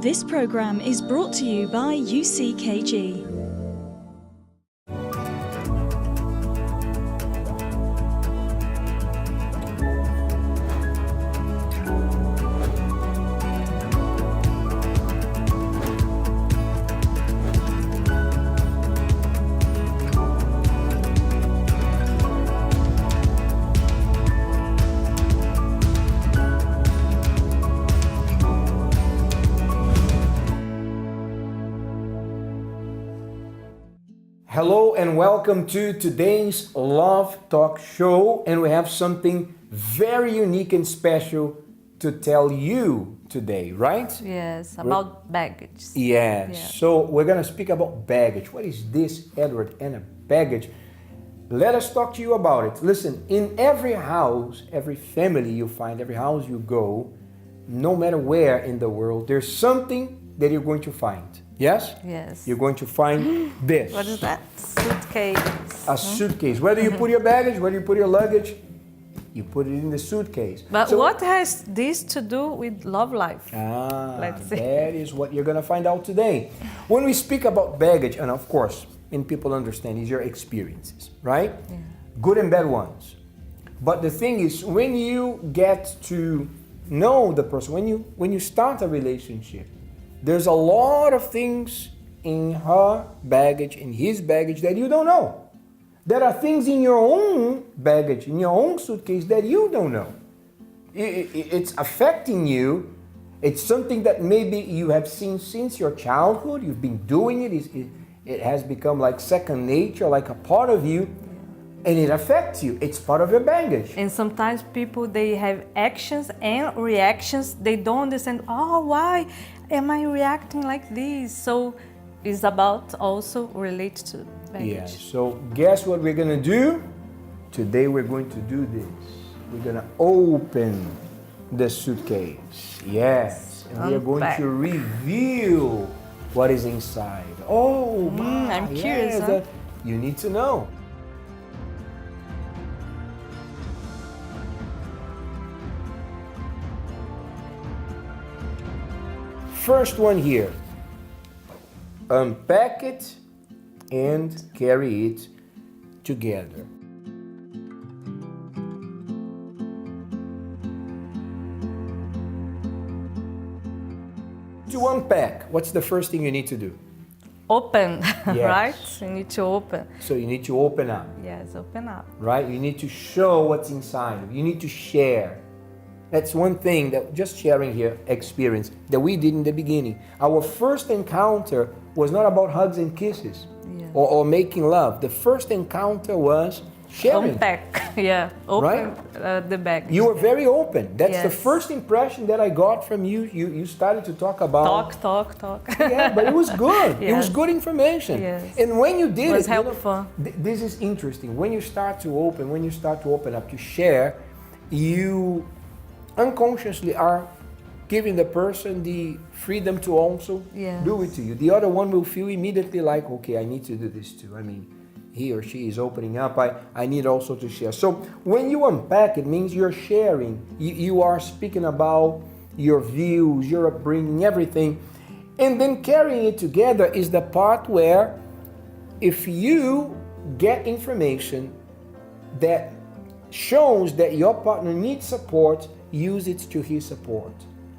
This program is brought to you by UCKG. Hello and welcome to today's Love Talk show, and we have something very unique and special to tell you today, right? Yes, about baggage. Yes. Yeah. So we're going to speak about baggage. What is this, Edward and Ana, baggage? Let us talk to you about it. Listen, in every house, every family you find, every house you go, no matter where in the world, there's something that you're going to find. Yes? Yes. You're going to find this. What is that? Suitcase. A suitcase. Whether you put your baggage, whether you put your luggage, you put it in the suitcase. But So- what has this to do with love life? Let's see. That is what you're going to find out today. When we speak about baggage, and of course, and people understand, is your experiences, right? Yeah. Good and bad ones. But the thing is, when you get to know the person, when you start a relationship, there's a lot of things in her baggage, in his baggage that you don't know. There are things in your own baggage, in your own suitcase that you don't know. It's affecting you. It's something that maybe you have seen since your childhood. You've been doing it. It has become like second nature, like a part of you. And it affects you. It's part of your baggage. And sometimes people, they have actions and reactions. They don't understand, why am I reacting like this? So it's about also relate to baggage. Yeah, so guess what we're gonna do? Today we're going to do this. We're gonna open the suitcase. Yes, and we are going Unpack. to reveal what is inside. Oh my, I'm curious, huh? You need to know. First one here. Unpack it and carry it together. To unpack, what's the first thing you need to do? Open, Yes. right? You need to open. So you need to open up, Yes, open up. right? You need to show what's inside. You need to share. That's one thing that just sharing here experience that we did in the beginning. Our first encounter was not about hugs and kisses Yeah. or making love. The first encounter was sharing. Unpack, yeah. Open the bag. You were very open. That's the Yes. first impression that I got from you. You started to talk about Talk. Yeah, but it was good. It was Yes. good information. Yes. And when you did It was it, you know, helpful. this is interesting. When you start to open up, to share, you unconsciously are giving the person the freedom to also Yes. do it to you. The other one will feel immediately like, okay, I need to do this too. I mean, he or she is opening up. I need also to share. So when you unpack, it means you're sharing. You are speaking about your views, your upbringing, everything. And then carrying it together is the part where if you get information that shows that your partner needs support, use it to his support.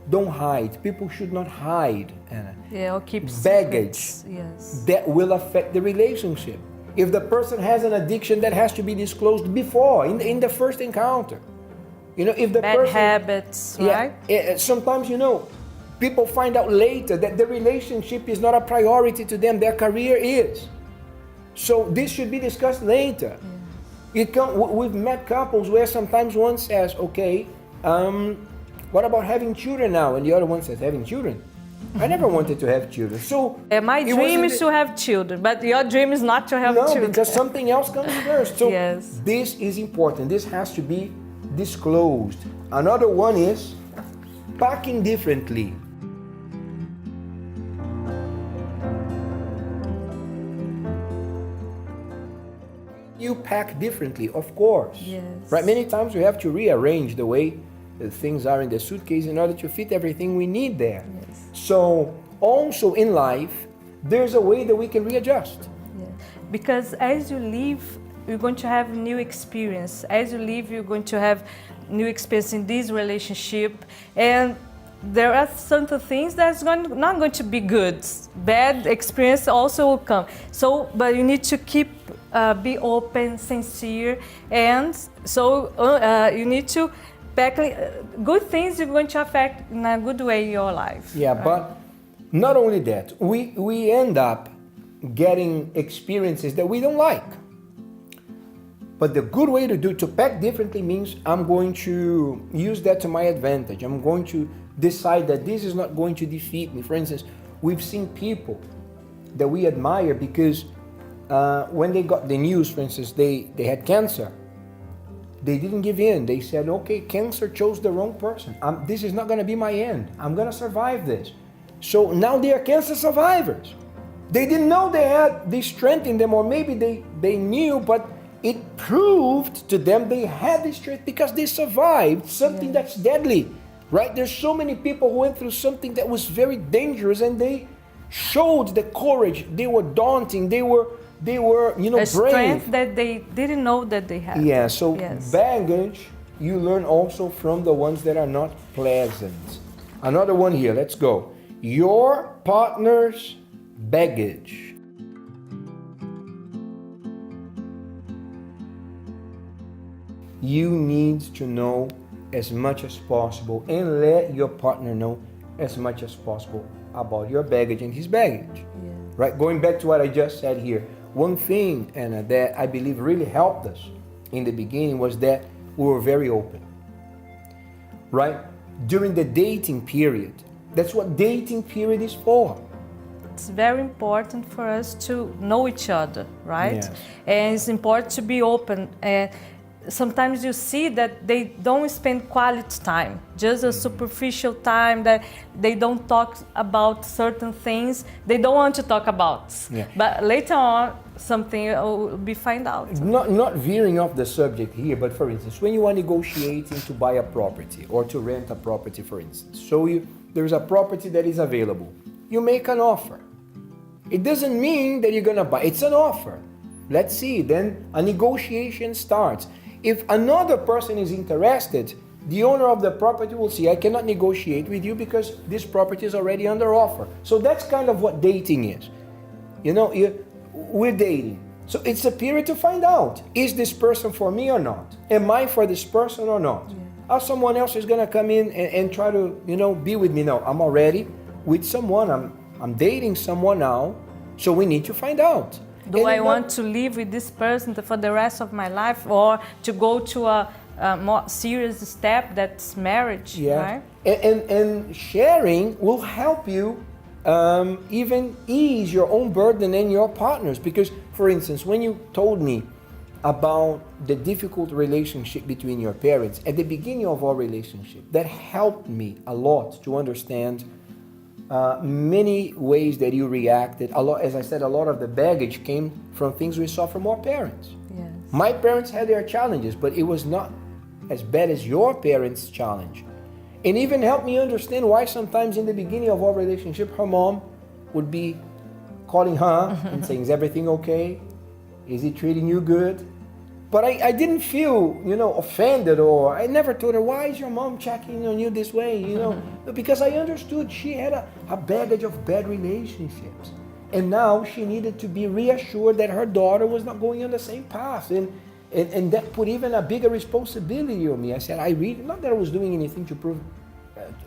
Don't hide. People should not hide, Anna. Yeah, or keep Baggage. secrets. Yes. That will affect the relationship. If the person has an addiction, that has to be disclosed before, in the first encounter. You know, if the Bad person... habits, right? Sometimes, people find out later that the relationship is not a priority to them, their career is. So this should be discussed later. We've met couples where sometimes one says, okay, what about having children now? And the other one says, having children? I never wanted to have children. So My it dream wasn't is to have children, but your dream is not to have no, children. because something else comes first. So Yes. this is important. This has to be disclosed. Another one is packing differently. You pack differently, of course. Yes. Right? Many times you have to rearrange the way things are in the suitcase in order to fit everything we need there. Yes. So also in life, there's a way that we can readjust. Yeah. Because as you live, you're going to have new experience. As you live, you're going to have new experience in this relationship, and there are certain things that's not going to be good. Bad experience also will come. So, but you need to keep be open, sincere, and so you need to back. Good things are going to affect in a good way your life. Yeah, right? But not only that, we end up getting experiences that we don't like. But the good way to pack differently means I'm going to use that to my advantage. I'm going to decide that this is not going to defeat me. For instance, we've seen people that we admire because when they got the news, for instance, they had cancer. They didn't give in. They said, okay, cancer chose the wrong person. This is not going to be my end. I'm going to survive this. So now they are cancer survivors. They didn't know they had the strength in them, or maybe they knew, but it proved to them they had the strength because they survived something that's deadly, right? There's so many people who went through something that was very dangerous, and they showed the courage. They were daunting. They were brave. Strength that they didn't know that they had. Yeah. So baggage, you learn also from the ones that are not pleasant. Another one here. Let's go. Your partner's baggage. You need to know as much as possible and let your partner know as much as possible about your baggage and his baggage. Yeah. Right? Going back to what I just said here, one thing, Anna, that I believe really helped us in the beginning was that we were very open. Right? During the dating period, that's what dating period is for. It's very important for us to know each other, right? Yes. And it's important to be open. Sometimes you see that they don't spend quality time, just a superficial time, that they don't talk about certain things they don't want to talk about. Yeah. But later on, something will be found out. Not veering off the subject here, but for instance, when you are negotiating to buy a property or to rent a property, for instance, so there's a property that is available. You make an offer. It doesn't mean that you're gonna buy. It's an offer. Let's see. Then a negotiation starts. If another person is interested, the owner of the property will say, I cannot negotiate with you because this property is already under offer. So that's kind of what dating is. We're dating. So it's a period to find out, is this person for me or not? Am I for this person or not? Yeah. Or someone else is gonna come in and try to, be with me now. I'm already with someone, I'm dating someone now, so we need to find out. Do I want to live with this person for the rest of my life, or to go to a more serious step, that's marriage, right? And sharing will help you even ease your own burden and your partner's. Because, for instance, when you told me about the difficult relationship between your parents, at the beginning of our relationship, that helped me a lot to understand many ways that you reacted. A lot, as I said, a lot of the baggage came from things we saw from our parents. Yes. My parents had their challenges, but it was not as bad as your parents' challenge. And even helped me understand why sometimes in the beginning of our relationship, her mom would be calling her and saying, is everything okay? Is he treating you good? But I didn't feel, offended, or I never told her, why is your mom checking on you this way, Because I understood she had a baggage of bad relationships. And now she needed to be reassured that her daughter was not going on the same path. And that put even a bigger responsibility on me. I said, not that I was doing anything to prove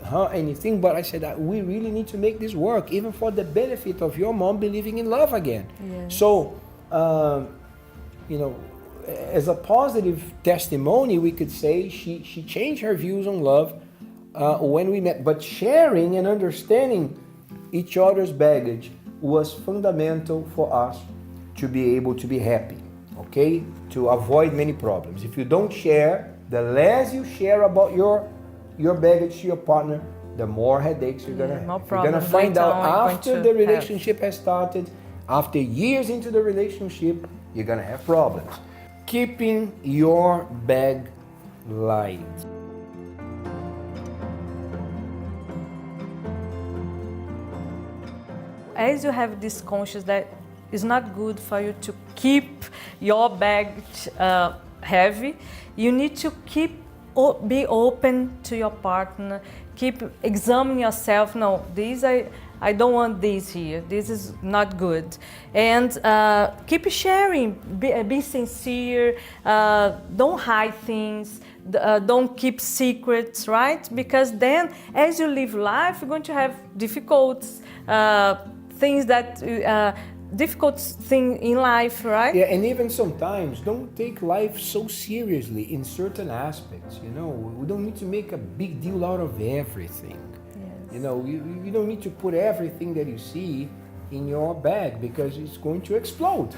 her anything, but I said, we really need to make this work, even for the benefit of your mom believing in love again. Yes. So, as a positive testimony, we could say she changed her views on love when we met. But sharing and understanding each other's baggage was fundamental for us to be able to be happy, okay? To avoid many problems. If you don't share, the less you share about your baggage to your partner, the more headaches you're gonna have. You're gonna find out after the relationship has started, after years into the relationship, you're gonna have problems. Keeping your bag light. as you have this conscious that it's not good for you to keep your baggage heavy, you need to be open to your partner, keep examining yourself. No, I don't want this here. This is not good. And keep sharing. Be sincere. Don't hide things. Don't keep secrets, right? Because then, as you live life, you're going to have difficult things difficult thing in life, right? Yeah, and even sometimes don't take life so seriously in certain aspects. You know, we don't need to make a big deal out of everything. Yes. You know, you don't need to put everything that you see in your bag because it's going to explode.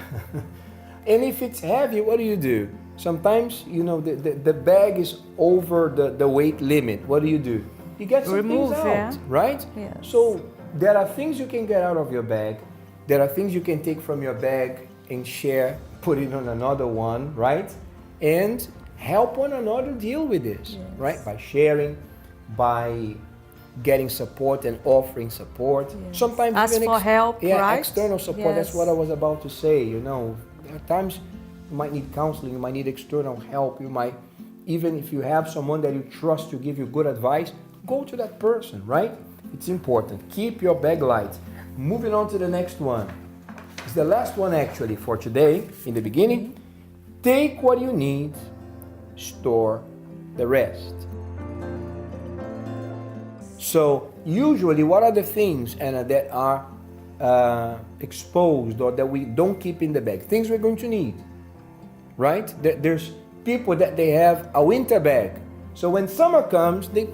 And if it's heavy, what do? Sometimes, you know, the bag is over the weight limit. What do? You get some Remove, things out, yeah. right? Yes. So there are things you can get out of your bag. There are things you can take from your bag and share, put it on another one, right? And help one another deal with this, yes. right? By sharing, by getting support and offering support. Yes. Sometimes ask even for help, yeah, right? external support. Yes. That's what I was about to say. You know, there are times you might need counseling, you might need external help. You might, even if you have someone that you trust to give you good advice, go to that person, right? It's important. Keep your bag light. Moving on to the next one. It's the last one actually for today, in the beginning. Take what you need, store the rest. So usually what are the things, Anna, that are exposed or that we don't keep in the bag? Things we're going to need, right? There's people that they have a winter bag. So when summer comes, they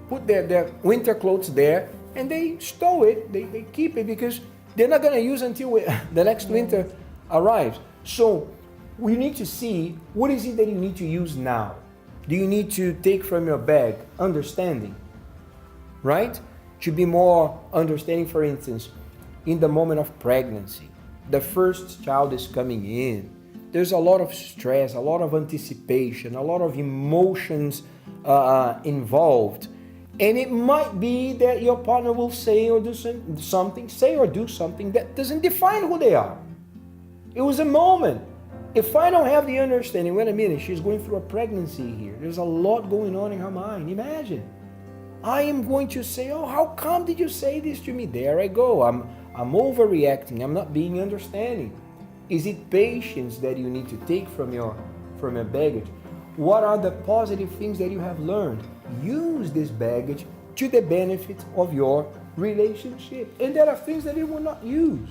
put their winter clothes there and they stow it, they keep it because they're not going to use until the next winter arrives. So we need to see what is it that you need to use now. Do you need to take from your bag understanding, right? To be more understanding, for instance, in the moment of pregnancy, the first child is coming in. There's a lot of stress, a lot of anticipation, a lot of emotions involved. And it might be that your partner will say or do something that doesn't define who they are. It was a moment. If I don't have the understanding, wait a minute, she's going through a pregnancy here. There's a lot going on in her mind. Imagine. I am going to say, oh, how come did you say this to me? There I go. I'm overreacting. I'm not being understanding. Is it patience that you need to take from your baggage? What are the positive things that you have learned? Use this baggage to the benefit of your relationship. And there are things that you will not use,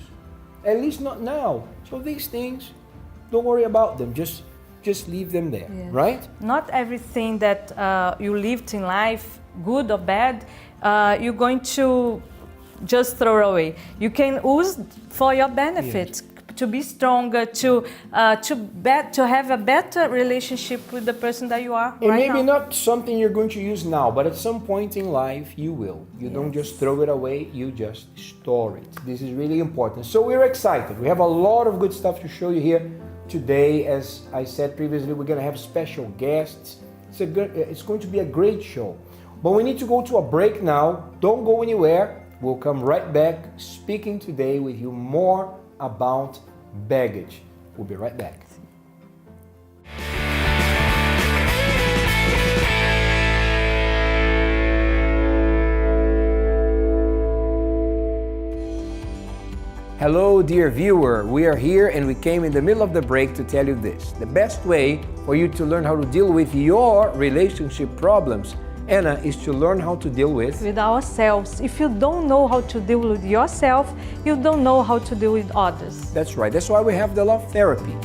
at least not now. So these things, don't worry about them. Just leave them there, Yes. right? Not everything that you lived in life, good or bad, you're going to just throw away. You can use for your benefit. Yes. To be stronger, to have a better relationship with the person that you are. And right maybe now. not something you're going to use now, but at some point in life you will. You Yes. don't just throw it away, you just store it. This is really important. So we're excited. We have a lot of good stuff to show you here today. As I said previously, we're going to have special guests. It's going to be a great show. But we need to go to a break now. Don't go anywhere. We'll come right back speaking today with you more about baggage. We'll be right back. Hello, dear viewer. We are here and we came in the middle of the break to tell you this. The best way for you to learn how to deal with your relationship problems, Anna, is to learn how to deal with ourselves. If you don't know how to deal with yourself, you don't know how to deal with others. That's right. That's why we have the Love Therapy.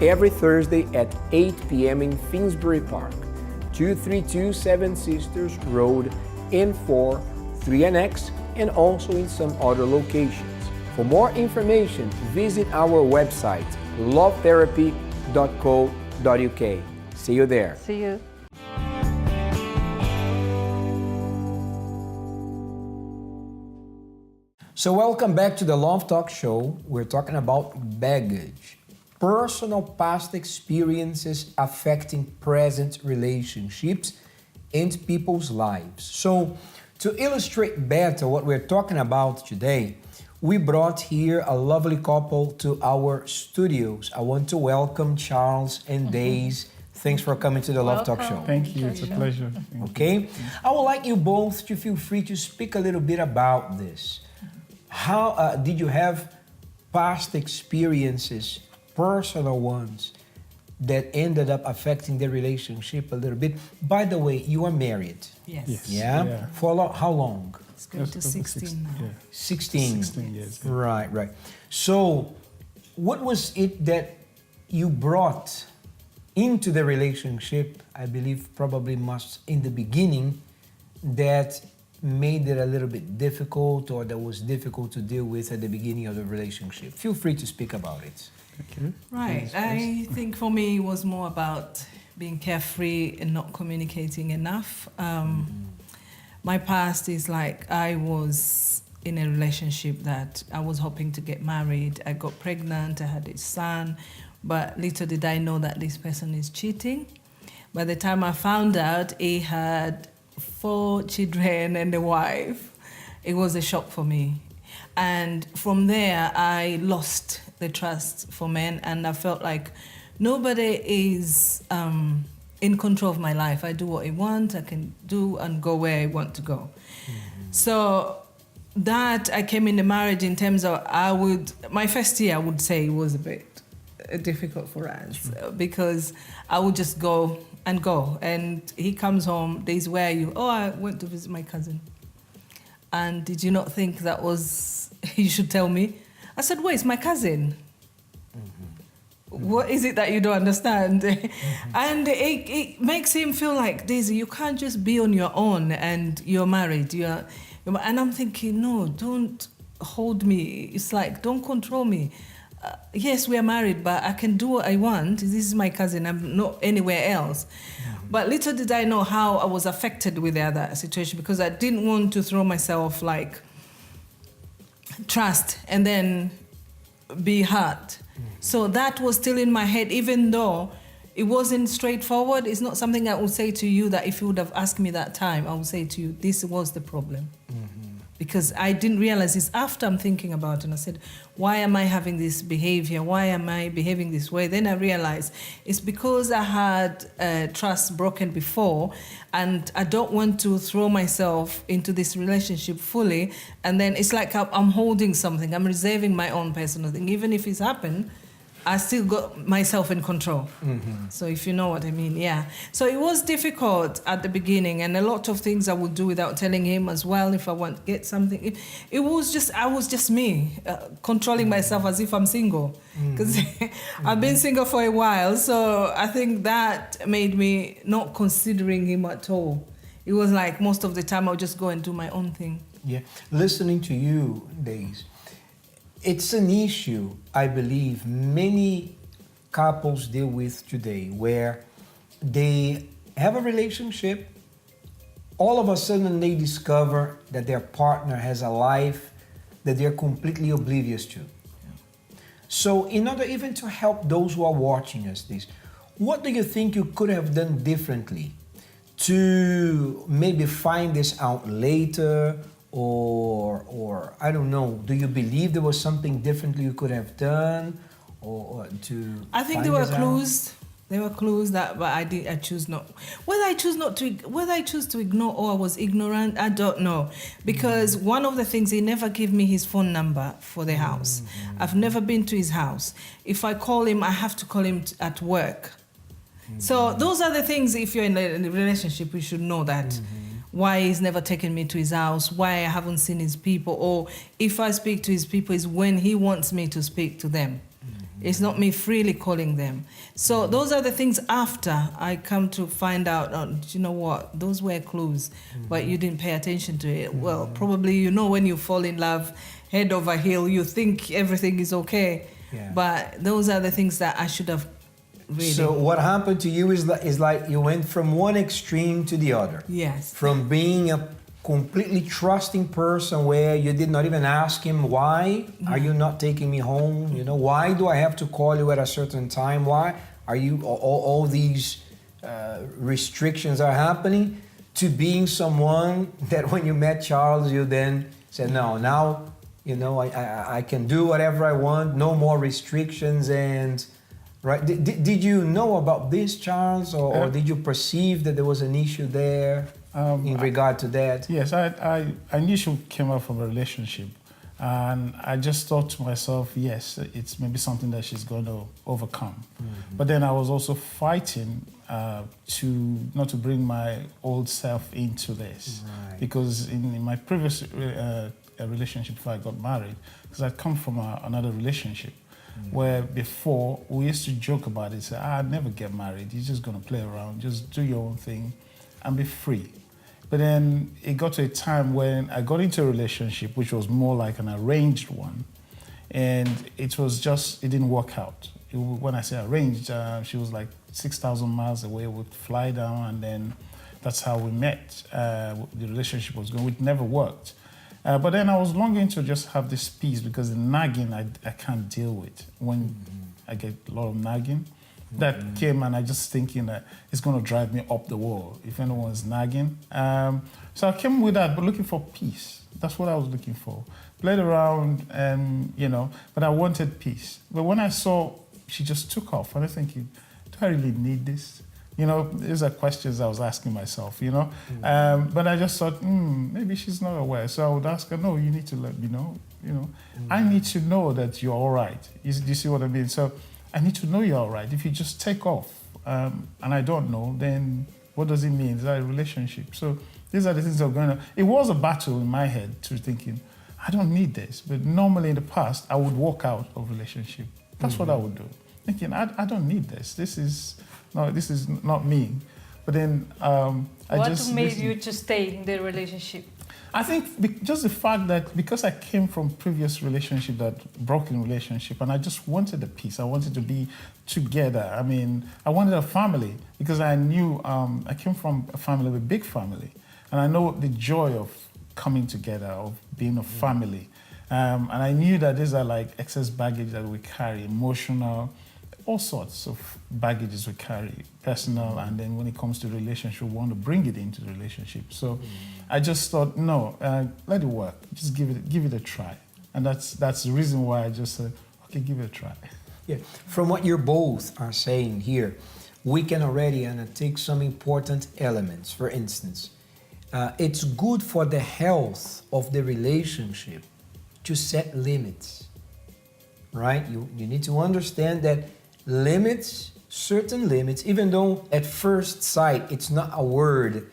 Every Thursday at 8 p.m. in Finsbury Park, 232 Seven Sisters Road, N4, 3NX, and also in some other locations. For more information, visit our website, lovetherapy.co.uk. See you there. See you. So welcome back to the Love Talk Show. We're talking about baggage. Personal past experiences affecting present relationships and people's lives. So To illustrate better what we're talking about today, we brought here a lovely couple to our studios. I want to welcome Charles and Daisy. Thanks for coming to the Love Talk Show. Thank you. It's a pleasure. Okay. I would like you both to feel free to speak a little bit about this. How did you have past experiences, personal ones, that ended up affecting the relationship a little bit? By the way, you are married. Yes. Yeah? For how long? It's going to 16 now. Yeah. 16. 16 years. Yeah. Right. So, what was it that you brought into the relationship, I believe probably must in the beginning, that made it a little bit difficult or that was difficult to deal with at the beginning of the relationship? Feel free to speak about it. Okay. Right. I think for me it was more about being carefree and not communicating enough. My past is like I was in a relationship that I was hoping to get married. I got pregnant, I had a son, but little did I know that this person is cheating. By the time I found out he had 4 children and a wife, it was a shock for me. And from there, I lost the trust for men, and I felt like nobody is in control of my life. I do what I want, I can do and go where I want to go. So that I came in the marriage in terms of my first year I would say was a bit difficult for us because I would just go, and he comes home, days where are you? Oh, I went to visit my cousin. And did you not think that was, you should tell me? I said, where's my cousin? What is it that you don't understand? And it makes him feel like, Daisy, you can't just be on your own and you're married. And I'm thinking, no, don't hold me. It's like, don't control me. Yes, we are married, but I can do what I want. This is my cousin. I'm not anywhere else. But little did I know how I was affected with the other situation, because I didn't want to throw myself like trust and then be hurt. So that was still in my head, even though it wasn't straightforward. It's not something I would say to you that if you would have asked me that time, I would say to you, this was the problem. Because I didn't realize this after I'm thinking about it. And I said, why am I having this behavior? Why am I behaving this way? Then I realized it's because I had trust broken before, and I don't want to throw myself into this relationship fully. And then it's like I'm holding something. I'm reserving my own personal thing. Even if it's happened, I still got myself in control. So if you know what I mean, yeah. So it was difficult at the beginning, and a lot of things I would do without telling him as well if I want to get something. I was just me, controlling myself as if I'm single. Because I've been single for a while, so I think that made me not considering him at all. It was like most of the time I would just go and do my own thing. Yeah, listening to you, Daisy, it's an issue, I believe, many couples deal with today, where they have a relationship, all of a sudden they discover that their partner has a life that they're completely oblivious to. So in order even to help those who are watching us this, what do you think you could have done differently to maybe find this out later? Or I don't know, do you believe there was something differently you could have done or to I think there were clues. There were clues that, but I choose not. Whether I choose to ignore or I was ignorant, I don't know. Because one of the things, he never gave me his phone number for the house. I've never been to his house. If I call him, I have to call him at work. So those are the things, if you're in a relationship, you should know that. Why he's never taken me to his house, why I haven't seen his people, or if I speak to his people, is when he wants me to speak to them. It's not me freely calling them. So those are the things after I come to find out, oh, you know what, those were clues, but you didn't pay attention to it. Well, probably you know when you fall in love, head over heel, you think everything is okay. But those are the things that I should have really. So what happened to you is like you went from one extreme to the other. Yes. From being a completely trusting person where you did not even ask him, why are you not taking me home? You know, why do I have to call you at a certain time? Why are you all these restrictions are happening? to being someone that when you met Charles, you then said, no, now, you know, I can do whatever I want, no more restrictions, and right? Did you know about this, Charles, or did you perceive that there was an issue there in regard to that? Yes, I knew she came out from a relationship, and I just thought to myself, yes, it's maybe something that she's going to overcome. Mm-hmm. But then I was also fighting to not to bring my old self into this, right. Because in my previous relationship before I got married, because I'd come from another relationship. Mm-hmm. Where before we used to joke about it, say, I'd never get married, you're just going to play around, just do your own thing and be free. But then it got to a time when I got into a relationship which was more like an arranged one, and it didn't work out. When I say arranged, she was like 6,000 miles away, we'd fly down, and then that's how we met. The relationship was going, it never worked. But then I was longing to just have this peace, because the nagging I can't deal with. When I get a lot of nagging, that came, and I just thinking that it's going to drive me up the wall if anyone's nagging. So I came with that, but looking for peace. That's what I was looking for. Played around, and but I wanted peace. But when I saw she just took off, and I'm thinking, do I really need this? These are questions I was asking myself, But I just thought, maybe she's not aware. So I would ask her, no, you need to let me know, I need to know that you're all right. Do you see what I mean? So I need to know you're all right. If you just take off and I don't know, then what does it mean? Is that a relationship? So these are the things that are going on. It was a battle in my head to thinking, I don't need this. But normally in the past, I would walk out of relationship. That's what I would do. Thinking, I don't need this. This is not me. But then What made you to stay in the relationship? I think just the fact that because I came from previous relationship, that broken relationship, and I just wanted a peace. I wanted to be together. I mean, I wanted a family, because I knew I came from a family, a big family, and I know the joy of coming together, of being a family. And I knew that these are like excess baggage that we carry, emotional, all sorts of baggages we carry, personal, and then when it comes to relationship, we want to bring it into the relationship. So I just thought, no, let it work. Just give it a try. And that's the reason why I just said, okay, give it a try. Yeah. From what you both are saying here, we can already take some important elements. For instance, it's good for the health of the relationship to set limits, right? You need to understand that limits, certain limits, even though at first sight it's not a word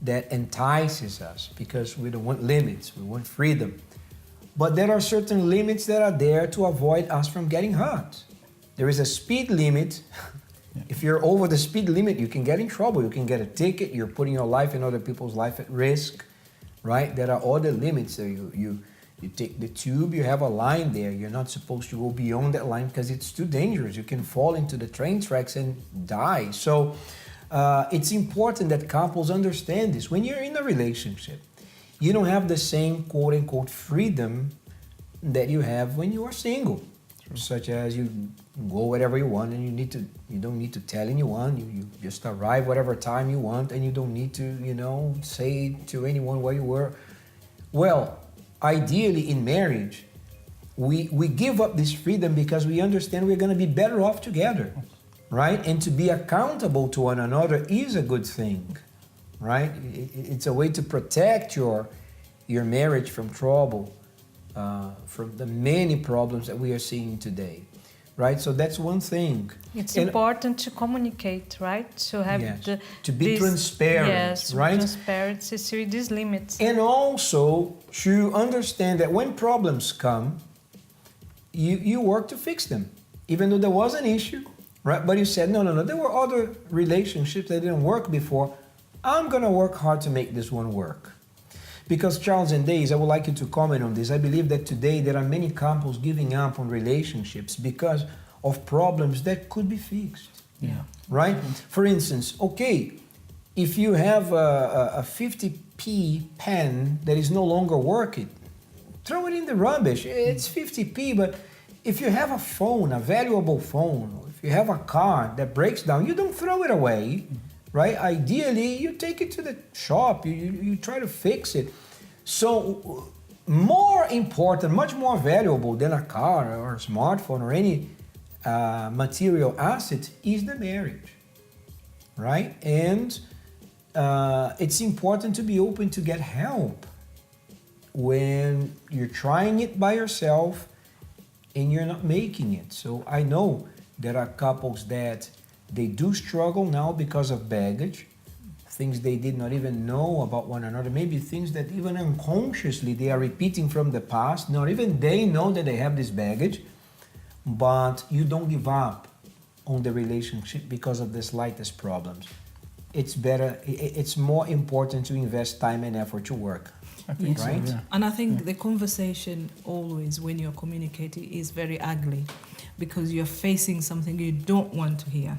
that entices us, because we don't want limits, we want freedom. But there are certain limits that are there to avoid us from getting hurt. There is a speed limit. If you're over the speed limit, you can get in trouble. You can get a ticket. You're putting your life and other people's life at risk, right? There are other limits. You take the tube, you have a line there. You're not supposed to go beyond that line because it's too dangerous. You can fall into the train tracks and die. So it's important that couples understand this. When you're in a relationship, you don't have the same quote-unquote freedom that you have when you are single. True. Such as you go wherever you want, and you don't need to tell anyone. You just arrive whatever time you want, and you don't need to, say to anyone where you were. Well, ideally in marriage, we give up this freedom because we understand we're going to be better off together, right? And to be accountable to one another is a good thing, right? It's a way to protect your marriage from trouble, from the many problems that we are seeing today, right? So that's one thing. It's important to communicate, right? To have yes. To be transparent, yes, right? Transparency, see these limits. And also to understand that when problems come, you work to fix them, even though there was an issue, right? But you said, no, there were other relationships that didn't work before. I'm going to work hard to make this one work. Because Charles and Days, I would like you to comment on this. I believe that today there are many couples giving up on relationships because of problems that could be fixed. Yeah. Right? For instance, okay, if you have a 50p pen that is no longer working, throw it in the rubbish. It's 50p, but if you have a phone, a valuable phone, or if you have a car that breaks down, you don't throw it away. right? Ideally, you take it to the shop, you try to fix it. So more important, much more valuable than a car or a smartphone or any material asset is the marriage, right? And it's important to be open to get help when you're trying it by yourself and you're not making it. So I know there are couples that they do struggle now because of baggage, things they did not even know about one another, maybe things that even unconsciously they are repeating from the past. Not even they know that they have this baggage, but you don't give up on the relationship because of the slightest problems. It's better, it's more important to invest time and effort to work. I think so, Right? yeah. And I think the conversation always, when you're communicating, is very ugly because you're facing something you don't want to hear.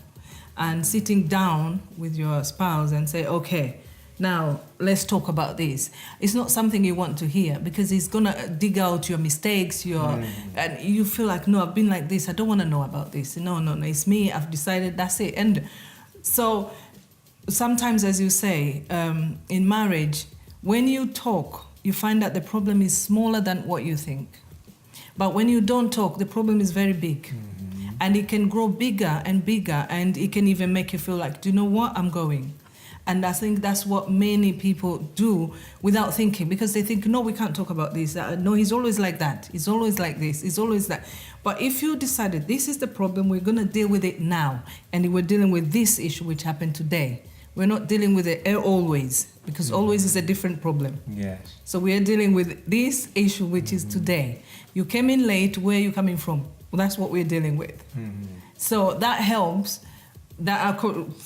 And sitting down with your spouse and say, okay, now let's talk about this. It's not something you want to hear because he's gonna dig out your mistakes, and you feel like, no, I've been like this. I don't want to know about this. No, it's me. I've decided. That's it. And so sometimes, as you say, in marriage, when you talk, you find that the problem is smaller than what you think. But when you don't talk, the problem is very big. And it can grow bigger and bigger, and it can even make you feel like, do you know what? I'm going. And I think that's what many people do without thinking, because they think, no, we can't talk about this. No, he's always like that. He's always like this. He's always that. But if you decided this is the problem, we're going to deal with it now, and we're dealing with this issue which happened today. We're not dealing with it always, because always is a different problem. Yes. So we are dealing with this issue which is today. You came in late, where are you coming from? Well, that's what we're dealing with. So that helps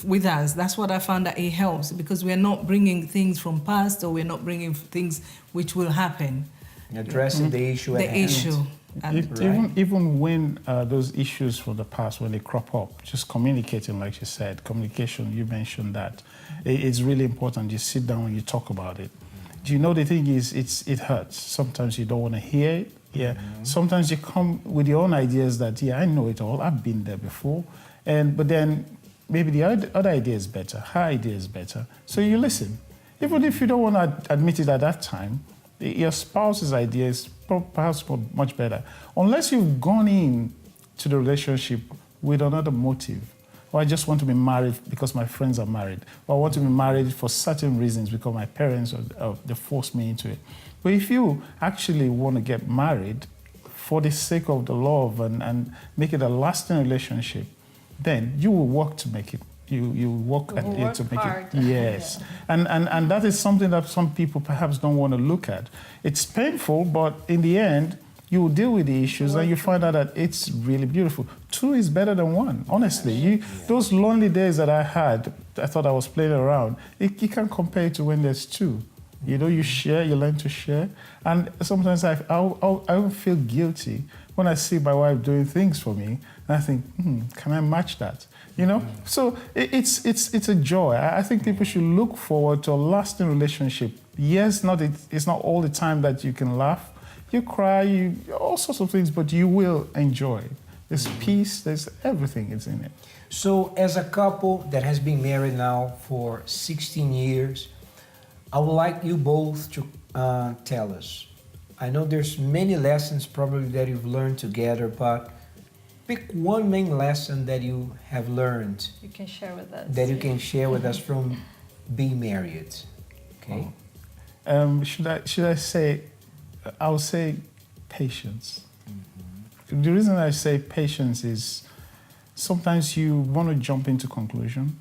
with us. That's what I found, that it helps, because we're not bringing things from past, or we're not bringing things which will happen. Addressing the issue at hand. The issue. And Even when those issues from the past, when they crop up, just communicating, like you said, communication, you mentioned that. It's really important. You sit down and you talk about it. Do you know, the thing is, it hurts. Sometimes you don't want to hear it. Yeah. Sometimes you come with your own ideas that, yeah, I know it all. I've been there before. But then maybe the other idea is better. Her idea is better. So you listen. Even if you don't want to admit it at that time, your spouse's idea is perhaps much better. Unless you've gone in to the relationship with another motive. Or I just want to be married because my friends are married. Or I want to be married for certain reasons because my parents they forced me into it. But if you actually want to get married for the sake of the love and make it a lasting relationship, then you will work to make it. You work at it to make hard. it. Yes. Yeah. And that is something that some people perhaps don't want to look at. It's painful, but in the end, you will deal with the issues and you find out that it's really beautiful. Two is better than one, honestly. Those lonely days that I had, I thought I was playing around, you can't compare it to when there's two. You know, you share, you learn to share. And sometimes I will feel guilty when I see my wife doing things for me. And I think, can I match that? You know? So it's a joy. I think people should look forward to a lasting relationship. Yes, it's not all the time that you can laugh. You cry, all sorts of things, but you will enjoy. There's peace, there's everything is in it. So as a couple that has been married now for 16 years, I would like you both to tell us. I know there's many lessons probably that you've learned together, but pick one main lesson that you have learned. You can share with us. That you can share with us from being married. Okay? Should I say, I'll say patience. The reason I say patience is sometimes you want to jump into conclusion.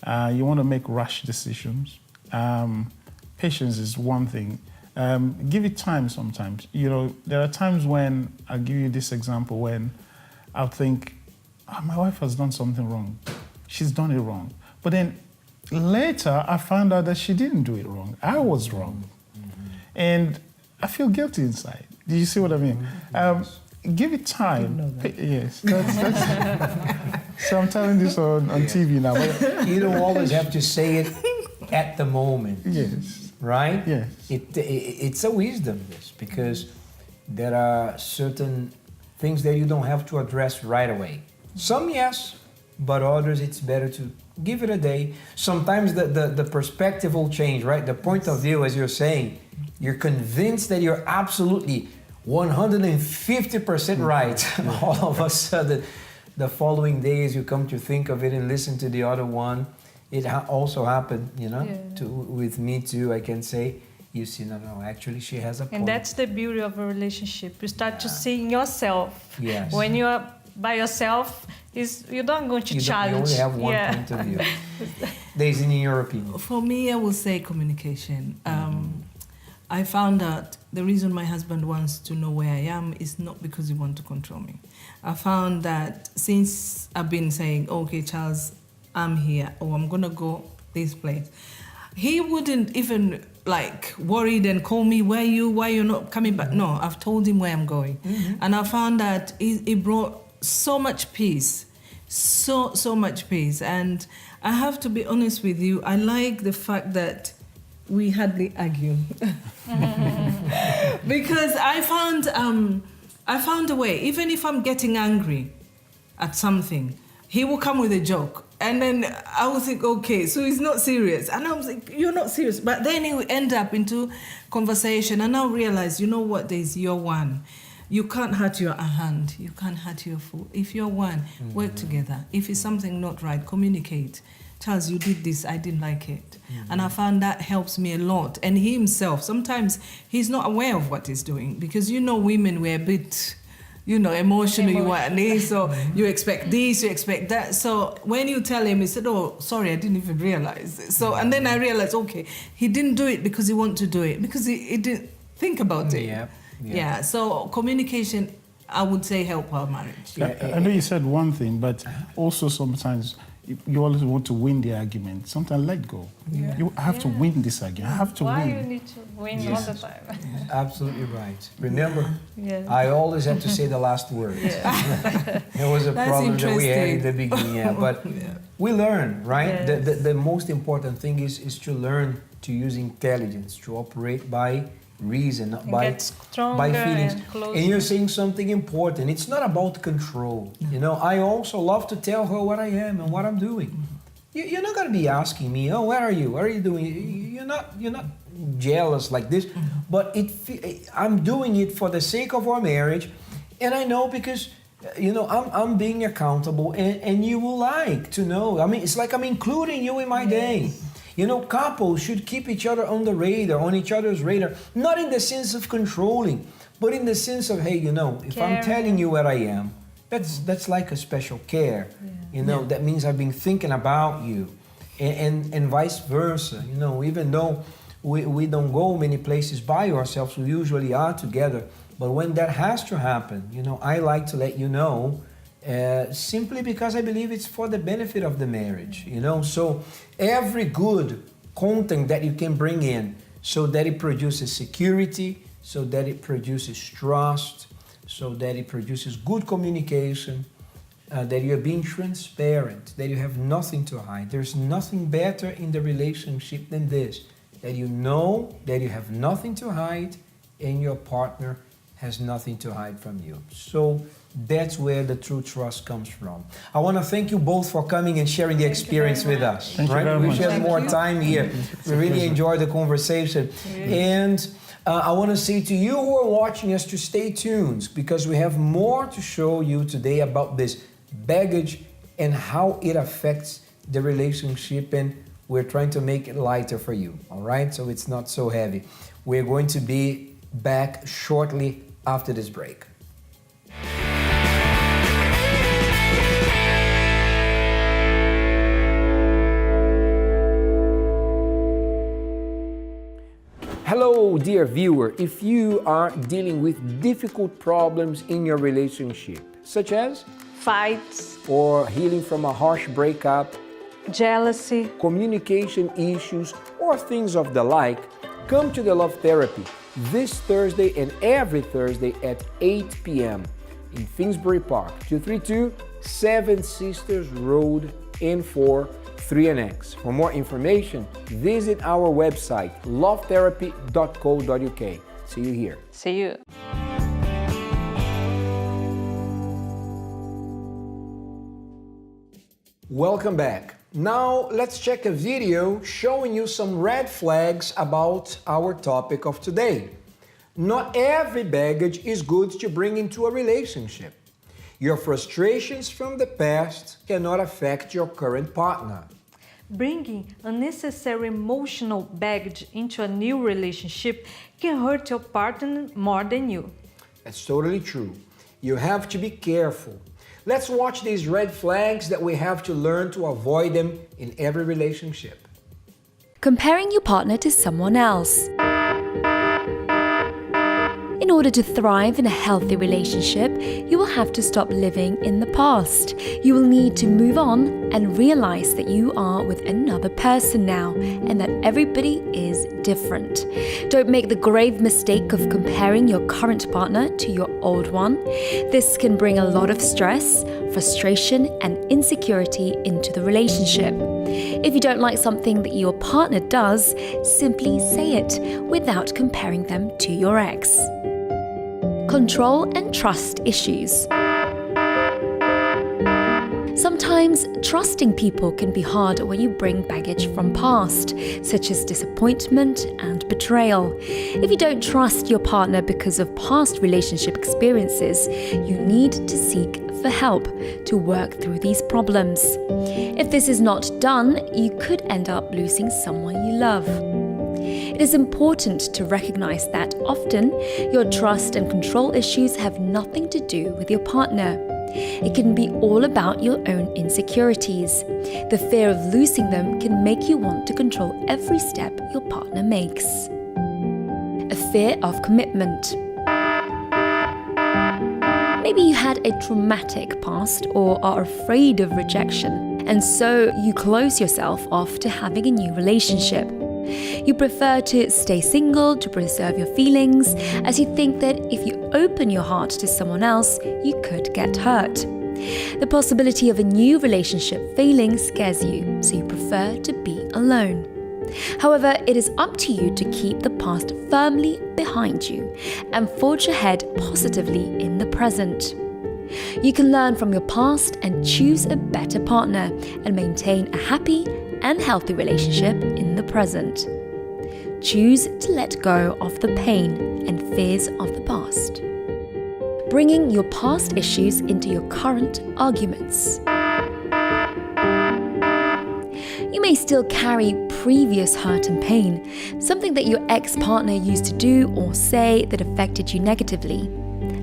You want to make rash decisions. Patience is one thing. Give it time sometimes. You know, there are times when, I'll give you this example, when I'll think, my wife has done something wrong. She's done it wrong. But then later, I found out that she didn't do it wrong. I was wrong. And I feel guilty inside. Do you see what I mean? Give it time. Yes. That's so I'm telling this on TV now. But You don't always have to say it at the moment. yes. Right? Yes. It's a wisdom, this, because there are certain things that you don't have to address right away. Some, yes, but others it's better to give it a day. Sometimes the perspective will change, right? The point of view, as you're saying, you're convinced that you're absolutely 150% right. All of a sudden, the following days you come to think of it and listen to the other one. It also happened, with me too, I can say. You see, no, actually she has a point. And that's the beauty of a relationship. You start to see yourself. Yes. When you are by yourself, you're not going to challenge. You only have one point of view. Daisy, in your opinion? For me, I would say communication. I found out the reason my husband wants to know where I am is not because he wants to control me. I found that since I've been saying, okay, Charles, I'm here, or I'm going to go this place, he wouldn't even worried and call me, why you're not coming back? No, I've told him where I'm going. And I found that it brought so much peace, so much peace. And I have to be honest with you, I like the fact that we hardly argue. Because I found a way, even if I'm getting angry at something, he will come with a joke. And then I would think, okay, so he's not serious. And I was like, you're not serious. But then he would end up into conversation. And I realize, you know what, Daisy, you're one. You can't hurt your hand. You can't hurt your foot. If you're one, work together. If it's something not right, communicate. Charles, you did this, I didn't like it. And I found that helps me a lot. And he himself, sometimes he's not aware of what he's doing. Because women, we're a bit... emotionally, so you expect this, you expect that. So when you tell him, he said, oh, sorry, I didn't even realize. So, and then I realized, okay, he didn't do it because he wanted to do it, because he didn't think about it. Yeah. So communication, I would say, help our marriage. I know you said one thing, but also sometimes you always want to win the argument. Sometimes let go. Yeah. You have to win this argument. I have to Why win. you need to win all the time? Absolutely right. Remember, Yeah. I always have to say the last word. There was a problem that we had in the beginning, but we learn, right? Yes. The most important thing is to learn to use intelligence, to operate by reason, not by feelings. And you're saying something important. It's not about control. I also love to tell her what I am and what I'm doing. You're not going to be asking me, oh, where are you? What are you doing? You're not jealous like this. But I'm doing it for the sake of our marriage. And I know because, I'm being accountable and you will like to know. I mean, it's like I'm including you in my day. Couples should keep each other on each other's radar, not in the sense of controlling, but in the sense of, hey, if I'm telling you where I am, that's like a special care. That means I've been thinking about you, and vice versa. Even though we don't go many places by ourselves, we usually are together. But when that has to happen, I like to let you know. Simply because I believe it's for the benefit of the marriage, So every good content that you can bring in, so that it produces security, so that it produces trust, so that it produces good communication, that you're being transparent, that you have nothing to hide. There's nothing better in the relationship than this, that you know that you have nothing to hide and your partner has nothing to hide from you. So that's where the true trust comes from. I want to thank you both for coming and sharing the experience with us. Thank you very much. We should have more time here. We really enjoyed the conversation. And I want to say to you who are watching us to stay tuned, because we have more to show you today about this baggage and how it affects the relationship, and we're trying to make it lighter for you, all right? So it's not so heavy. We're going to be back shortly after this break. Hello, dear viewer. If you are dealing with difficult problems in your relationship, such as Fights, or healing from a harsh breakup, jealousy, communication issues, or things of the like, come to the Love Therapy this Thursday and every Thursday at 8 p.m. in Finsbury Park, 232 Seven Sisters Road, N4, 3NX. For more information, visit our website, lovetherapy.co.uk. See you here. see you. Welcome back. Now let's check a video showing you some red flags about our topic of today. Not every baggage is good to bring into a relationship. Your frustrations from the past cannot affect your current partner. Bringing unnecessary emotional baggage into a new relationship can hurt your partner more than you. That's totally true. You have to be careful. Let's watch these red flags that we have to learn to avoid them in every relationship. Comparing your partner to someone else. In order to thrive in a healthy relationship, you will have to stop living in the past. You will need to move on and realize that you are with another person now and that everybody is different. Don't make the grave mistake of comparing your current partner to your old one. This can bring a lot of stress, frustration, and insecurity into the relationship. If you don't like something that your partner does, simply say it without comparing them to your ex. Control and trust issues. Sometimes trusting people can be hard when you bring baggage from past, such as disappointment and betrayal. If you don't trust your partner because of past relationship experiences, you need to seek for help to work through these problems. If this is not done, you could end up losing someone you love. It is important to recognize that often your trust and control issues have nothing to do with your partner. It can be all about your own insecurities. The fear of losing them can make you want to control every step your partner makes. A fear of commitment. Maybe you had a traumatic past or are afraid of rejection, and so you close yourself off to having a new relationship. You prefer to stay single to preserve your feelings, as you think that if you open your heart to someone else, you could get hurt. The possibility of a new relationship failing scares you, so you prefer to be alone. However, it is up to you to keep the past firmly behind you and forge ahead positively in the present. You can learn from your past and choose a better partner and maintain a happy and healthy relationship in the present. Choose to let go of the pain and fears of the past. Bringing your past issues into your current arguments. You may still carry previous hurt and pain, something that your ex-partner used to do or say that affected you negatively.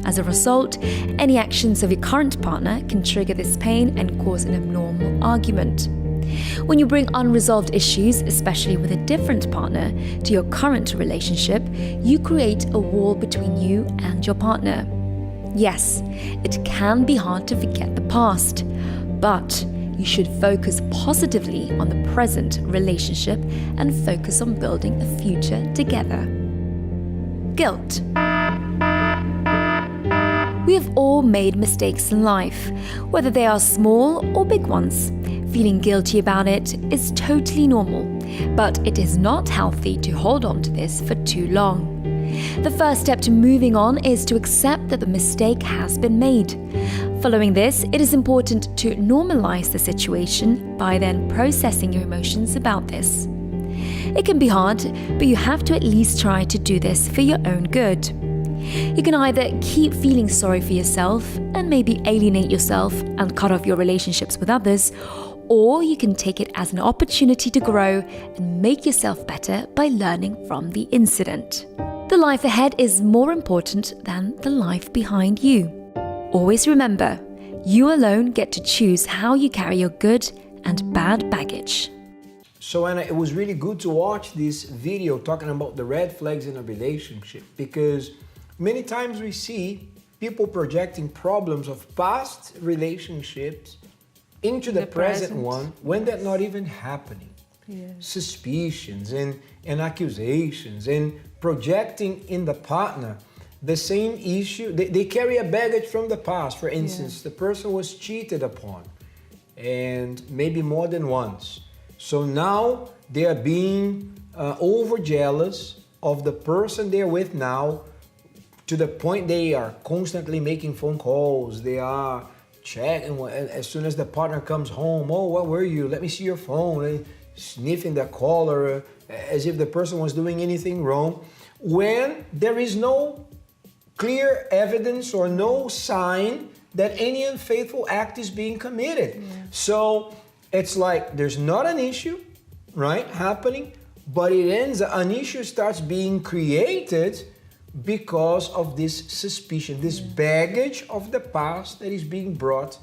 As a result, any actions of your current partner can trigger this pain and cause an abnormal argument. When you bring unresolved issues, especially with a different partner, to your current relationship, you create a wall between you and your partner. Yes, it can be hard to forget the past, but you should focus positively on the present relationship and focus on building a future together. Guilt. We have all made mistakes in life, whether they are small or big ones. Feeling guilty about it is totally normal, but it is not healthy to hold on to this for too long. The first step to moving on is to accept that the mistake has been made. Following this, it is important to normalize the situation by then processing your emotions about this. It can be hard, but you have to at least try to do this for your own good. You can either keep feeling sorry for yourself and maybe alienate yourself and cut off your relationships with others, or you can take it as an opportunity to grow and make yourself better by learning from the incident. The life ahead is more important than the life behind you. Always remember, you alone get to choose how you carry your good and bad baggage. So Anna, it was really good to watch this video talking about the red flags in a relationship, because many times we see people projecting problems of past relationships into the present one when they're not even happening. Yes. Suspicions and accusations and projecting in the partner the same issue. They carry a baggage from the past. For instance, the person was cheated upon, and maybe more than once. So now they are being over jealous of the person they're with now, to the point they are constantly making phone calls. They are check, and as soon as the partner comes home, oh, where were you? Let me see your phone. And sniffing the collar as if the person was doing anything wrong, when there is no clear evidence or no sign that any unfaithful act is being committed. Yeah. So it's like there's not an issue, right, happening, but an issue starts being created because of this suspicion, this baggage of the past that is being brought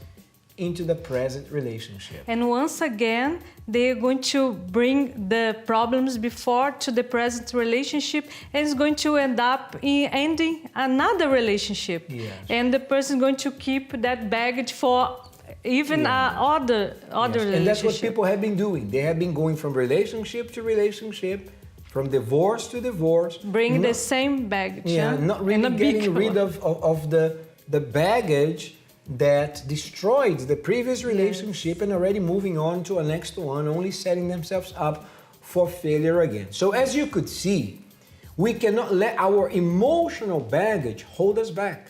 into the present relationship. And once again, they're going to bring the problems before to the present relationship, and it's going to end up in ending another relationship. Yes. And the person is going to keep that baggage for even other relationship. And that's what people have been doing. They have been going from relationship to relationship, from divorce to divorce. Bring the same baggage. Yeah, not really getting rid of the baggage that destroyed the previous relationship, and already moving on to a next one, only setting themselves up for failure again. So as you could see, we cannot let our emotional baggage hold us back.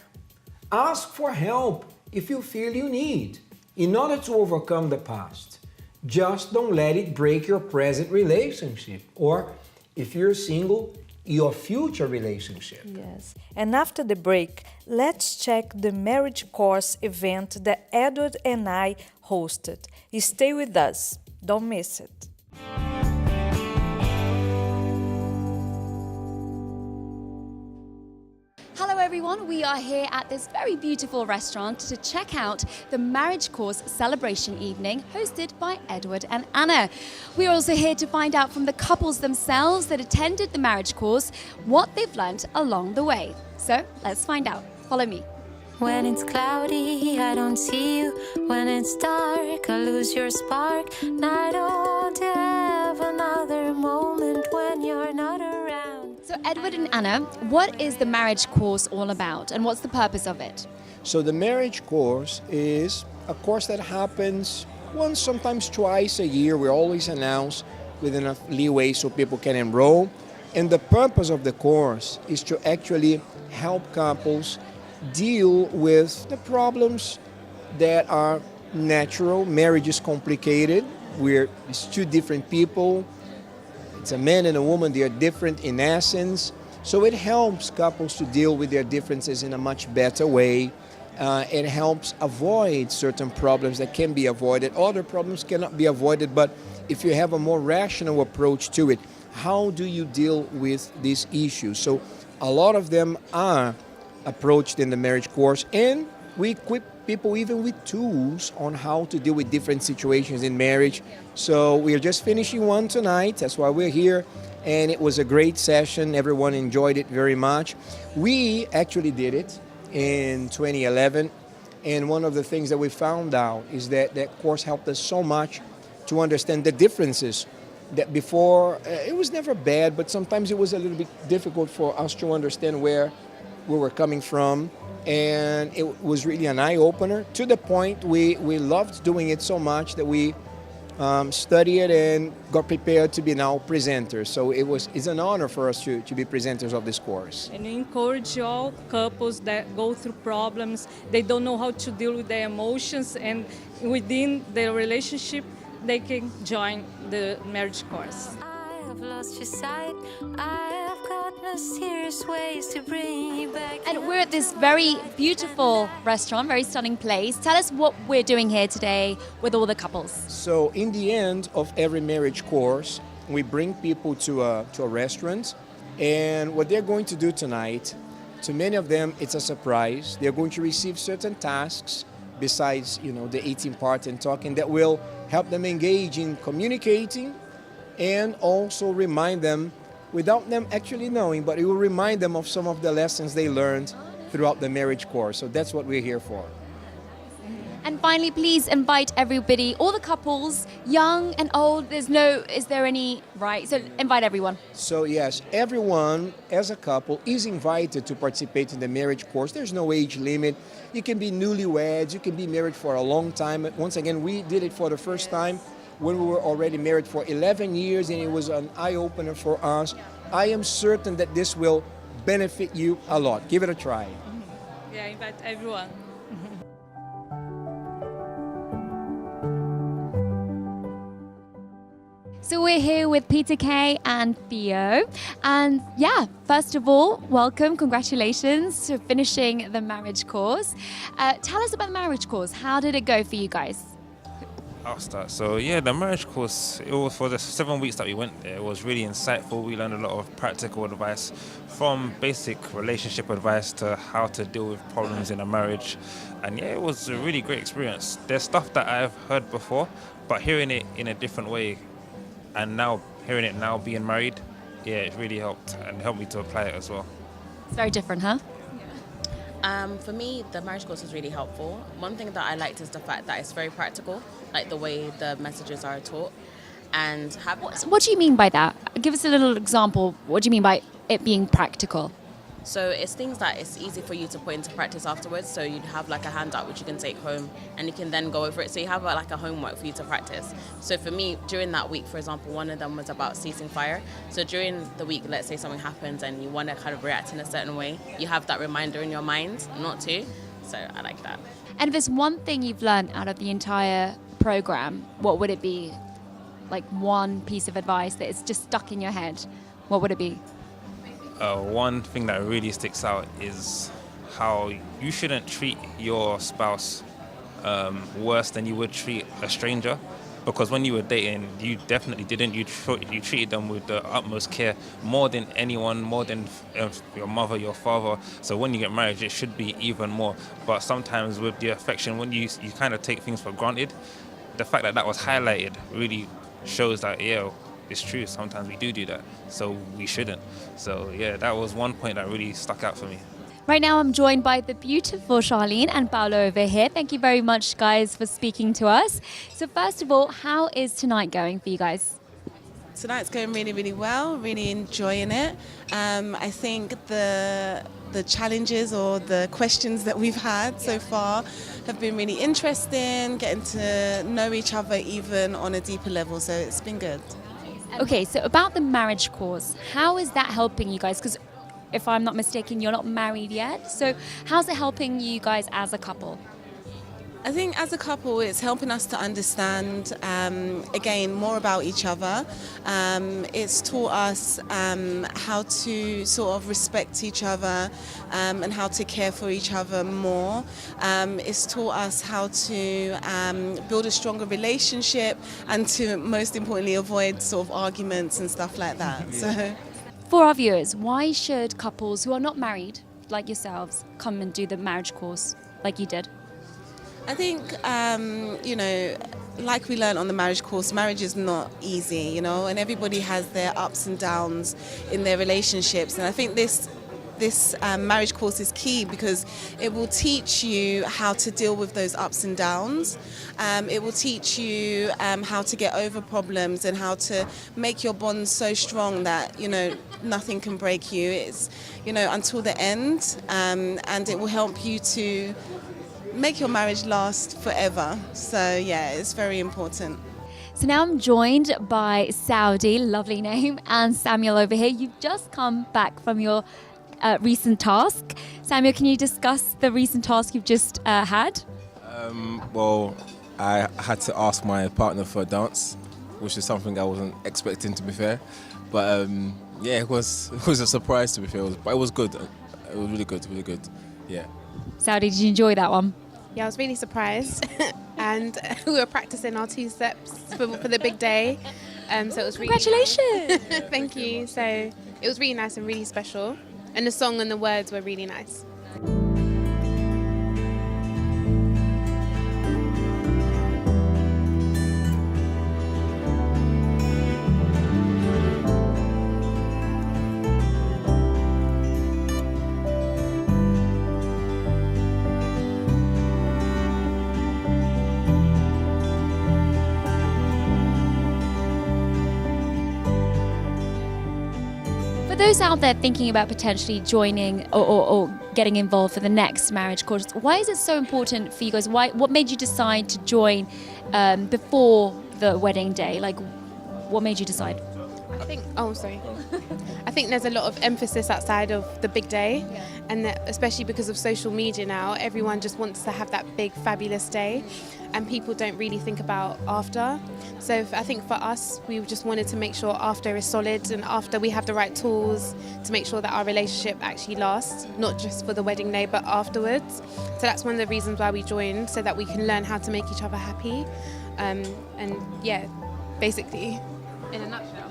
Ask for help if you feel you need, in order to overcome the past. Just don't let it break your present relationship, or if you're single, your future relationship. Yes. And after the break, let's check the marriage course event that Edward and I hosted. Stay with us. Don't miss it. Hello everyone, we are here at this very beautiful restaurant to check out the marriage course celebration evening hosted by Edward and Ana. We're also here to find out from the couples themselves that attended the marriage course what they've learned along the way. So let's find out. Follow me. When it's cloudy, I don't see you. When it's dark, I lose your spark. And I don't have another moment when you're not around. So Edward and Ana, what is the marriage course all about, and what's the purpose of it? So the marriage course is a course that happens once, sometimes twice a year. We always announce with enough leeway so people can enroll. And the purpose of the course is to actually help couples deal with the problems that are natural. Marriage is complicated. It's two different people. It's a man and a woman. They are different in essence. So it helps couples to deal with their differences in a much better way. It helps avoid certain problems that can be avoided. Other problems cannot be avoided, but if you have a more rational approach to it, how do you deal with these issues? So a lot of them are approached in the marriage course, and we equip people even with tools on how to deal with different situations in marriage. So we are just finishing one tonight. That's why we're here, and it was a great session. Everyone enjoyed it very much. We actually did it in 2011, and one of the things that we found out is that that course helped us so much to understand the differences that before, it was never bad, but sometimes it was a little bit difficult for us to understand where we were coming from, and it was really an eye-opener, to the point we loved doing it so much that we studied it and got prepared to be now presenters. So it's an honor for us to be presenters of this course. And we encourage all couples that go through problems, they don't know how to deal with their emotions, and within their relationship, they can join the marriage course. I have lost your sight. I have got mysterious ways to bring you back. And we're at this very beautiful restaurant, very stunning place. Tell us what we're doing here today with all the couples. So in the end of every marriage course, we bring people to a restaurant, and what they're going to do tonight, to many of them, it's a surprise. They're going to receive certain tasks besides, the eating part and talking, that will help them engage in communicating, and also remind them, without them actually knowing, but it will remind them of some of the lessons they learned throughout the marriage course. So that's what we're here for. And finally, please invite everybody, all the couples, young and old. Is there any, right? So invite everyone. So yes, everyone as a couple is invited to participate in the marriage course. There's no age limit. You can be newlyweds, you can be married for a long time. Once again, we did it for the first time when we were already married for 11 years, and it was an eye-opener for us. I am certain that this will benefit you a lot. Give it a try. Yeah, invite everyone. So we're here with Peter Kay and Theo. And yeah, first of all, welcome, congratulations to finishing the marriage course. Tell us about the marriage course. How did it go for you guys? I'll start. So yeah, the marriage course, it was for the 7 weeks that we went there. It was really insightful. We learned a lot of practical advice, from basic relationship advice to how to deal with problems in a marriage. And yeah, it was a really great experience. There's stuff that I've heard before, but hearing it in a different way, and now hearing it now being married, yeah, it really helped and helped me to apply it as well. It's very different, huh? For me, the marriage course was really helpful. One thing that I liked is the fact that it's very practical, like the way the messages are taught. And What do you mean by that? Give us a little example. What do you mean by it being practical? so it's things that it's easy for you to put into practice afterwards. So you'd have like a handout which you can take home and you can then go over it. So you have like a homework for you to practice. So for me, during that week, for example, one of them was about ceasing fire. So during the week, let's say something happens and you want to kind of react in a certain way, you have that reminder in your mind not to. So I like that. And if there's one thing you've learned out of the entire program, what would it be? Like one piece of advice that is just stuck in your head, what would it be? One thing that really sticks out is how you shouldn't treat your spouse worse than you would treat a stranger. Because when you were dating, you definitely didn't. You treated them with the utmost care, more than anyone, more than your mother, your father. So when you get married, it should be even more. But sometimes with the affection, when you kind of take things for granted, the fact that that was highlighted really shows that, yeah, it's true. Sometimes we do that, so we shouldn't. So yeah, that was one point that really stuck out for me. Right now I'm joined by the beautiful Charlene and Paolo over here. Thank you very much, guys, for speaking to us. So first of all, how is tonight going for you guys? Tonight's going really, really well, really enjoying it. I think the challenges or the questions that we've had so far have been really interesting, getting to know each other even on a deeper level, so it's been good. Okay, so about the marriage course, how is that helping you guys? Because if I'm not mistaken, you're not married yet. So how's it helping you guys as a couple? I think as a couple, it's helping us to understand, again, more about each other. It's taught us how to sort of respect each other and how to care for each other more. It's taught us how to build a stronger relationship and to, most importantly, avoid sort of arguments and stuff like that. So, For our viewers, why should couples who are not married, like yourselves, come and do the marriage course like you did? I think, like we learned on the marriage course, marriage is not easy, and everybody has their ups and downs in their relationships. And I think this marriage course is key because it will teach you how to deal with those ups and downs. It will teach you how to get over problems and how to make your bonds so strong that, nothing can break you. It's, until the end. And it will help you to make your marriage last forever. So yeah, it's very important. So now I'm joined by Saudi, lovely name, and Samuel over here. You've just come back from your recent task. Samuel, can you discuss the recent task you've just had? Well, I had to ask my partner for a dance, which is something I wasn't expecting, to be fair. But yeah, it was a surprise, to be fair. But it was good. It was really good. Yeah. Saudi, did you enjoy that one? Yeah, I was really surprised. And we were practicing our 2 steps for the big day. So it was really Congratulations! Thank you. So it was really nice and really special. And the song and the words were really nice. For those out there thinking about potentially joining or getting involved for the next marriage course, why is it so important for you guys? What made you decide to join before the wedding day? Like, what made you decide? I think, oh, sorry. I think there's a lot of emphasis outside of the big day, and that especially because of social media now, everyone just wants to have that big, fabulous day, and people don't really think about after. So I think for us, we just wanted to make sure after is solid, and after we have the right tools to make sure that our relationship actually lasts, not just for the wedding day, but afterwards. So that's one of the reasons why we joined, so that we can learn how to make each other happy. And yeah, basically, in a nutshell.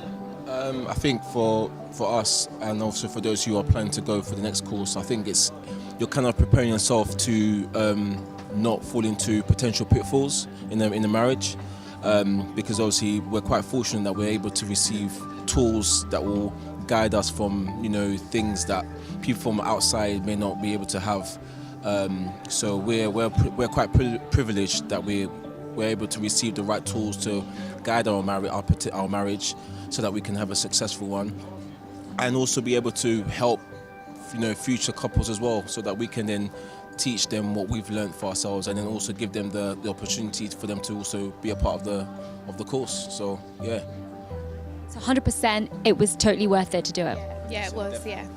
I think for us, and also for those who are planning to go for the next course, I think you're kind of preparing yourself to not fall into potential pitfalls in the marriage, because obviously we're quite fortunate that we're able to receive tools that will guide us from things that people from outside may not be able to have. So we're quite privileged that we're able to receive the right tools to guide our marriage, so that we can have a successful one, and also be able to help future couples as well, so that we can then teach them what we've learned for ourselves, and then also give them the opportunity for them to also be a part of the course. So yeah. So 100%, it was totally worth it to do it. Yeah, it was, yeah.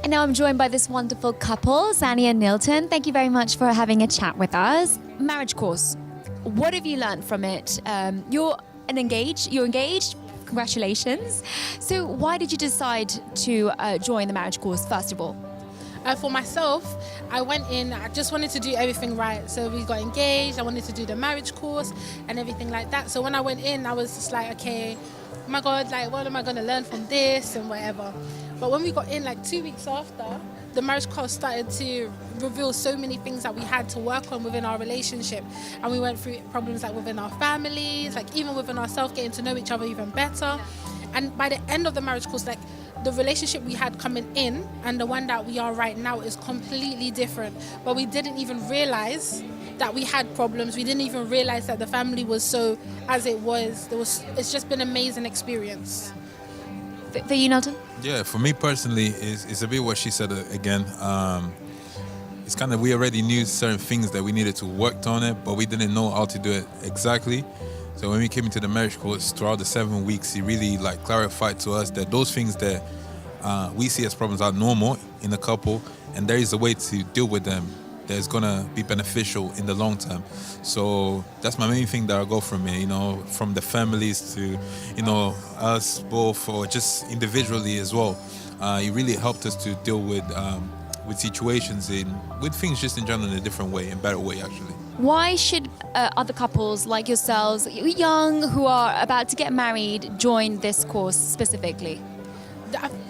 And now I'm joined by this wonderful couple, Zanny and Nilton. Thank you very much for having a chat with us. Marriage course. What have you learned from it? You're engaged. Congratulations. So why did you decide to join the marriage course, first of all? For myself, I went in, I just wanted to do everything right. So we got engaged, I wanted to do the marriage course and everything like that. So when I went in, I was just like, okay, oh my God, like, what am I going to learn from this and whatever. But when we got in, like 2 weeks after, the marriage course started to reveal so many things that we had to work on within our relationship. And we went through problems like within our families, like even within ourselves, getting to know each other even better. And by the end of the marriage course, like the relationship we had coming in and the one that we are right now is completely different. But we didn't even realize that we had problems. We didn't even realize that the family was so as it was. It's just been an amazing experience. For you, Nilton? Yeah, for me personally, it's a bit what she said again. It's kind of, we already knew certain things that we needed to work on it, but we didn't know how to do it exactly. So when we came into the marriage course, throughout the 7 weeks, he really clarified to us that those things that we see as problems are normal in a couple, and there is a way to deal with them that is gonna be beneficial in the long term. So that's my main thing that I go from it, from the families to, us both, or just individually as well. It really helped us to deal with situations with things just in general in a different way, in a better way actually. Why should other couples like yourselves, young, who are about to get married, join this course specifically?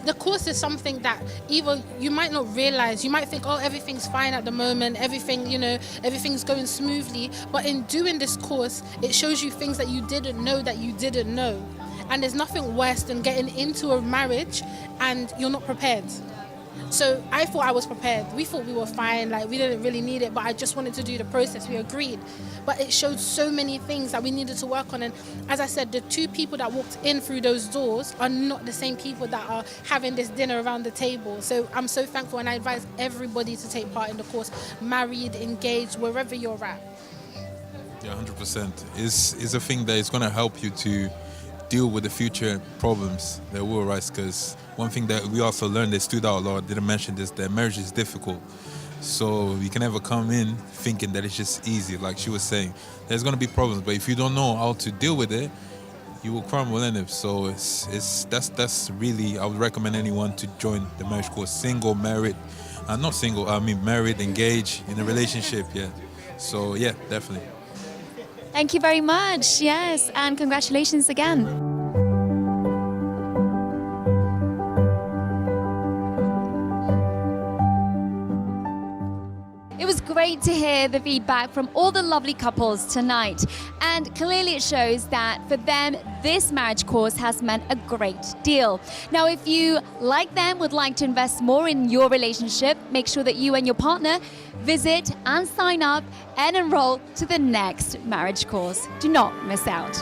The course is something that either you might not realize. You might think, oh, everything's fine at the moment, everything's going smoothly. But in doing this course, it shows you things that you didn't know that you didn't know. And there's nothing worse than getting into a marriage and you're not prepared. So I thought I was prepared. We thought we were fine, we didn't really need it, but I just wanted to do the process. We agreed. But it showed so many things that we needed to work on. And as I said, the two people that walked in through those doors are not the same people that are having this dinner around the table. So I'm so thankful, and I advise everybody to take part in the course, married, engaged, wherever you're at. Yeah, 100%. It's a thing that is going to help you to deal with the future problems that will arise, because one thing that we also learned that stood out a lot, didn't mention this, that marriage is difficult. So you can never come in thinking that it's just easy, like she was saying. There's going to be problems, but if you don't know how to deal with it, you will crumble in it. So that's really, I would recommend anyone to join the marriage course, single, married, not single, I mean married, engaged, in a relationship, yeah. So yeah, definitely. Thank you very much, yes, and congratulations again. It was great to hear the feedback from all the lovely couples tonight, and clearly it shows that for them this marriage course has meant a great deal. Now if you, like them, would like to invest more in your relationship, make sure that you and your partner visit and sign up and enroll to the next marriage course. Do not miss out.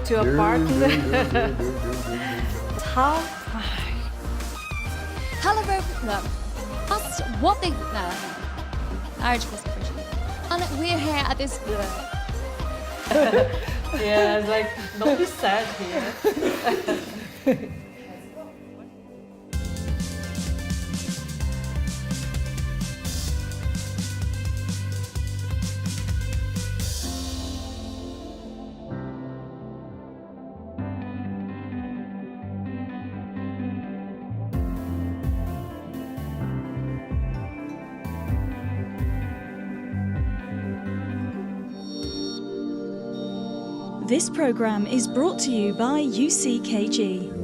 to a partner. How? Hello, that's what they marriage was official. And we're here at this. Yeah, it's like, don't be sad here. This program is brought to you by UCKG.